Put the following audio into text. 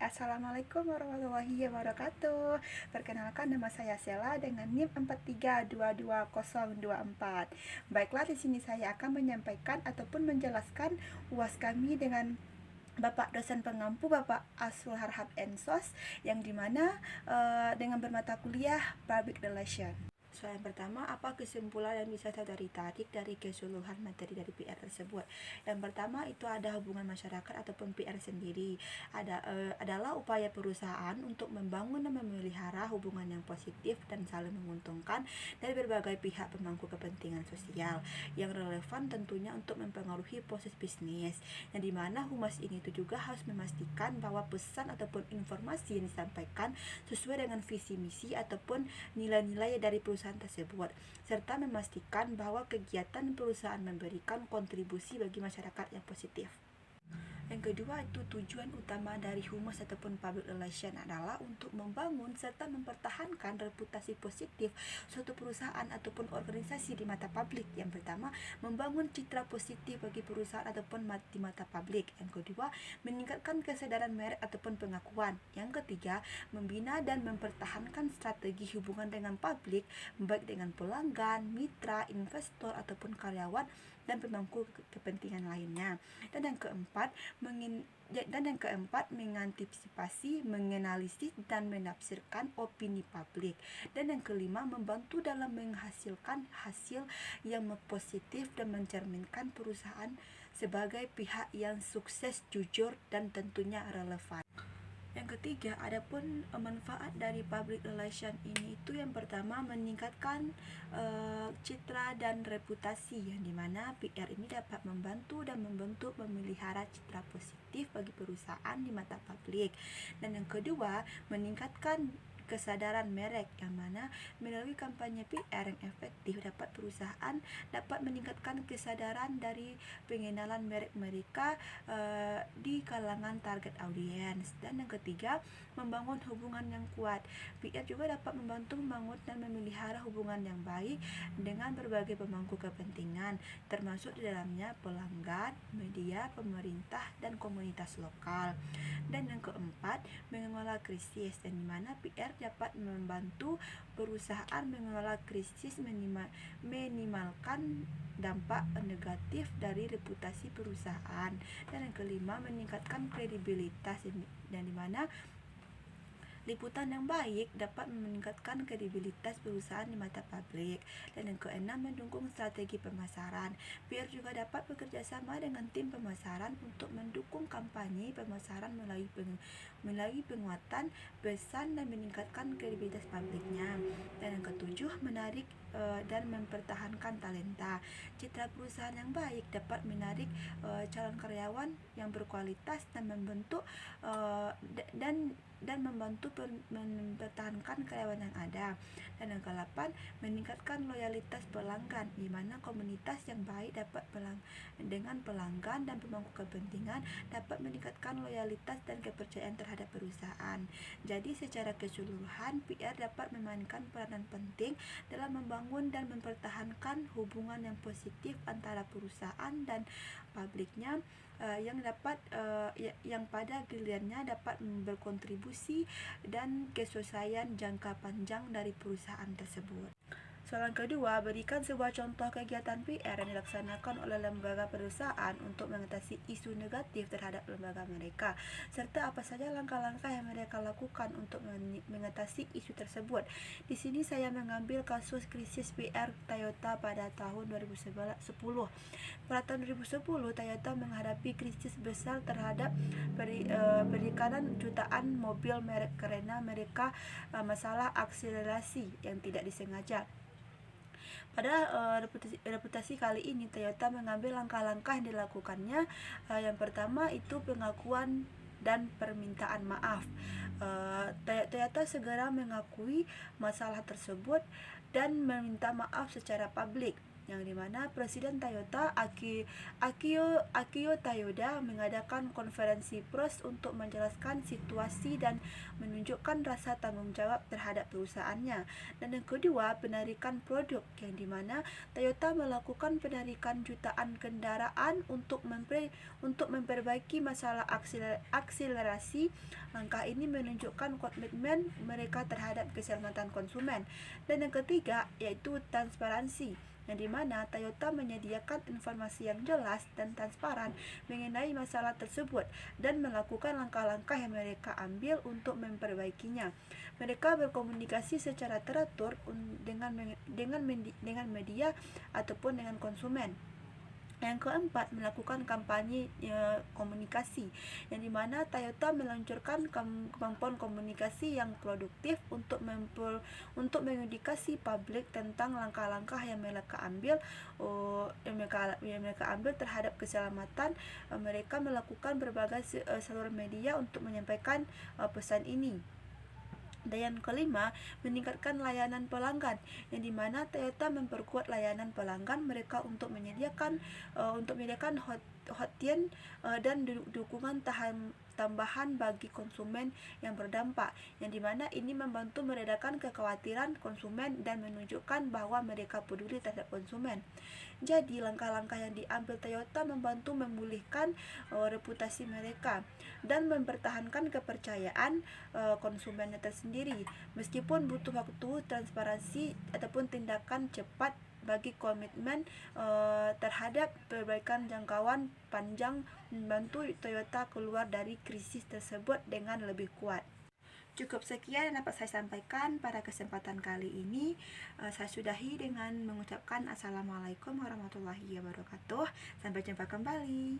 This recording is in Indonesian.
Assalamualaikum warahmatullahi wabarakatuh. Perkenalkan, nama saya Sela dengan NIM 4322024. Baiklah, di sini saya akan menyampaikan ataupun menjelaskan UAS kami dengan Bapak dosen pengampu Bapak Asul Harhab Ensos, yang dimana dengan bermata kuliah Public Relation. Soal yang pertama, apa kesimpulan yang bisa saudari tarik dari keseluruhan materi dari PR tersebut? Yang pertama itu ada hubungan masyarakat ataupun PR sendiri. Adalah upaya perusahaan untuk membangun dan memelihara hubungan yang positif dan saling menguntungkan dari berbagai pihak pemangku kepentingan sosial yang relevan tentunya untuk mempengaruhi proses bisnis. Yang dimana humas ini itu juga harus memastikan bahwa pesan ataupun informasi yang disampaikan sesuai dengan visi misi ataupun nilai-nilai dari perusahaan tersebut, serta memastikan bahwa kegiatan perusahaan memberikan kontribusi bagi masyarakat yang positif. Yang kedua itu tujuan utama dari humas ataupun public relation adalah untuk membangun serta mempertahankan reputasi positif suatu perusahaan ataupun organisasi di mata publik. Yang pertama, membangun citra positif bagi perusahaan ataupun di mata publik. Yang kedua, meningkatkan kesadaran merek ataupun pengakuan. Yang ketiga, membina dan mempertahankan strategi hubungan dengan publik, baik dengan pelanggan, mitra, investor ataupun karyawan dan pemangku kepentingan lainnya. Dan yang keempat, mengantisipasi, menganalisis dan menafsirkan opini publik. Dan yang kelima, membantu dalam menghasilkan hasil yang positif dan mencerminkan perusahaan sebagai pihak yang sukses, jujur, dan tentunya relevan. Yang ketiga, adapun manfaat dari public relation ini itu yang pertama meningkatkan citra dan reputasi, yang dimana PR ini dapat membantu dan membentuk memelihara citra positif bagi perusahaan di mata publik. Dan yang kedua, meningkatkan kesadaran merek, yang mana melalui kampanye PR yang efektif dapat perusahaan dapat meningkatkan kesadaran dari pengenalan merek mereka di kalangan target audiens. Dan yang ketiga, membangun hubungan yang kuat. PR juga dapat membantu membangun dan memelihara hubungan yang baik dengan berbagai pemangku kepentingan, termasuk di dalamnya pelanggan, media, pemerintah, dan komunitas lokal. Dan yang keempat, mengelola krisis, dan dimana PR dapat membantu perusahaan mengelola krisis, minimalkan dampak negatif dari reputasi perusahaan. Dan yang kelima, meningkatkan kredibilitas, dan dimana liputan yang baik dapat meningkatkan kredibilitas perusahaan di mata publik. Dan yang keenam, mendukung strategi pemasaran. PR juga dapat bekerja sama dengan tim pemasaran untuk mendukung kampanye pemasaran melalui penguatan pesan dan meningkatkan kredibilitas publiknya. Dan yang ketujuh, menarik dan mempertahankan talenta. Citra perusahaan yang baik dapat menarik calon karyawan yang berkualitas dan membentuk dan membantu mempertahankan karyawan yang ada. Dan yang ke-8, meningkatkan loyalitas pelanggan, di mana komunitas yang baik dapat dengan pelanggan dan pemangku kepentingan dapat meningkatkan loyalitas dan kepercayaan terhadap perusahaan. Jadi secara keseluruhan, PR dapat memainkan peranan penting dalam membangun dan mempertahankan hubungan yang positif antara perusahaan dan publiknya, yang pada gilirannya dapat berkontribusi dan keselesaian jangka panjang dari perusahaan tersebut. Soalan kedua, berikan sebuah contoh kegiatan PR yang dilaksanakan oleh lembaga perusahaan untuk mengatasi isu negatif terhadap lembaga mereka, serta apa saja langkah-langkah yang mereka lakukan untuk mengatasi isu tersebut. Di sini saya mengambil kasus krisis PR Toyota pada tahun 2010. Pada tahun 2010, Toyota menghadapi krisis besar terhadap perikanan jutaan mobil merek karena mereka masalah akselerasi yang tidak disengaja. Pada reputasi kali ini, Toyota mengambil langkah-langkah yang dilakukannya. Yang pertama itu pengakuan dan permintaan maaf. Toyota segera mengakui masalah tersebut dan meminta maaf secara publik. yang dimana Presiden Toyota Akio Toyoda mengadakan konferensi pers untuk menjelaskan situasi dan menunjukkan rasa tanggung jawab terhadap perusahaannya. Dan yang kedua, penarikan produk, yang dimana Toyota melakukan penarikan jutaan kendaraan untuk memperbaiki masalah akselerasi. Langkah ini menunjukkan komitmen mereka terhadap keselamatan konsumen. Dan yang ketiga yaitu transparansi, yang dimana Toyota menyediakan informasi yang jelas dan transparan mengenai masalah tersebut dan melakukan langkah-langkah yang mereka ambil untuk memperbaikinya. Mereka berkomunikasi secara teratur dengan media ataupun dengan konsumen. Yang keempat, melakukan kampanye komunikasi, yang dimana Toyota meluncurkan kemampuan komunikasi yang produktif untuk mengedukasi publik tentang langkah-langkah yang mereka ambil terhadap keselamatan. Mereka melakukan berbagai saluran media untuk menyampaikan pesan ini. Dan yang kelima, meningkatkan layanan pelanggan, yang dimana Toyota memperkuat layanan pelanggan mereka untuk menyediakan hotline dan dukungan tambahan bagi konsumen yang berdampak, yang dimana ini membantu meredakan kekhawatiran konsumen dan menunjukkan bahwa mereka peduli terhadap konsumen. Jadi langkah-langkah yang diambil Toyota membantu memulihkan reputasi mereka dan mempertahankan kepercayaan konsumennya tersendiri, meskipun butuh waktu, transparansi ataupun tindakan cepat bagi komitmen terhadap perbaikan jangkauan panjang membantu Toyota keluar dari krisis tersebut dengan lebih kuat. Cukup sekian yang dapat saya sampaikan pada kesempatan kali ini. Saya sudahi dengan mengucapkan Assalamualaikum warahmatullahi wabarakatuh. Sampai jumpa kembali.